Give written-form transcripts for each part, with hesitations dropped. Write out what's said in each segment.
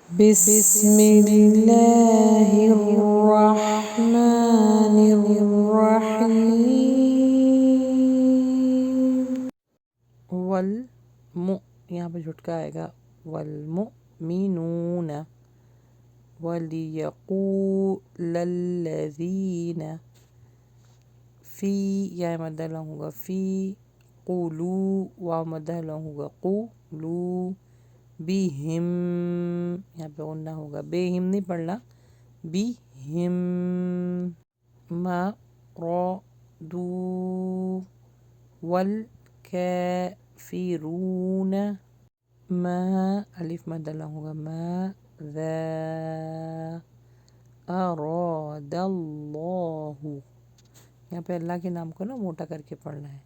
بسم اللہ الرحمن الرحیم۔ یہاں پہ جھٹکا آئے گا، والمؤمنون، ولیقول الذین، فی یا مدہ لام ہوگا فی، قولو واو مدہ لام ہوگا قولو، بہم یہاں پہ غنہ ہوگا، بہم نہیں پڑھنا، بہم، مرادو، والکافرون، ما الف مدہ لام ہوگا ماذا اراد اللہ، یہاں پہ اللہ کے نام کو نا موٹا کر کے پڑھنا ہے،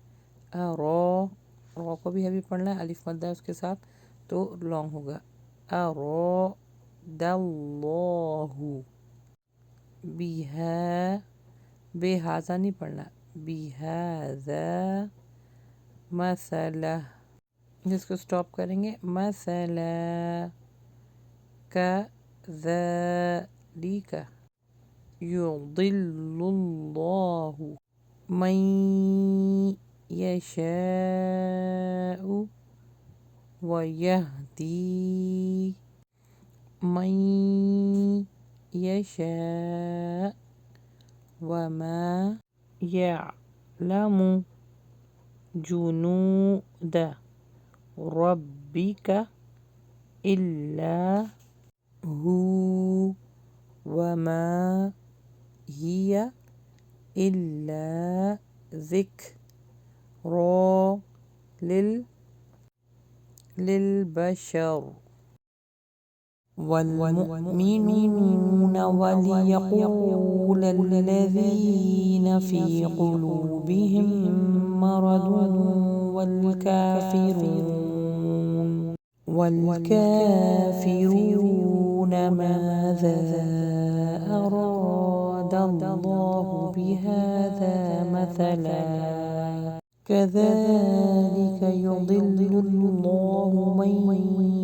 را کو بھی ہیوی پڑھنا ہے، الف مدہ اس کے ساتھ تو لانگ ہوگا، اراد اللہ بہا، بے ہاذا نہیں پڑھنا، بہذا مثلا، جس کو سٹاپ کریں گے مثلا، کذالک یضل اللہ من یشاء ویہدی من یشاء وما یعلم جنود ربک الا هو وما ہی الا ذکری للبشر۔ والمؤمنون وليقول الذين في قلوبهم مرض والكافرون ماذا أراد الله بهذا مثلا كذلك يضل الله من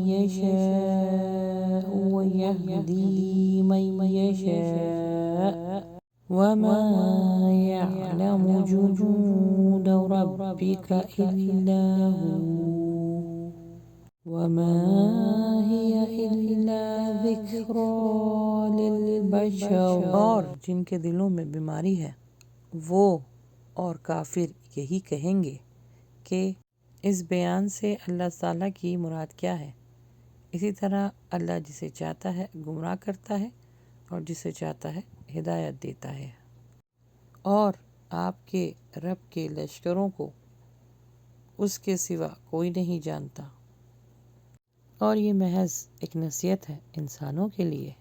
يشاء ويهدي من يشاء وما يعلم جنود ربك إلا هو وما هي إلا ذكرى للبشر۔ اور جن کے دلوں میں بیماری ہے وہ اور کافر یہی کہیں گے کہ اس بیان سے اللہ تعالیٰ کی مراد کیا ہے۔ اسی طرح اللہ جسے چاہتا ہے گمراہ کرتا ہے اور جسے چاہتا ہے ہدایت دیتا ہے، اور آپ کے رب کے لشکروں کو اس کے سوا کوئی نہیں جانتا، اور یہ محض ایک نصیحت ہے انسانوں کے لیے۔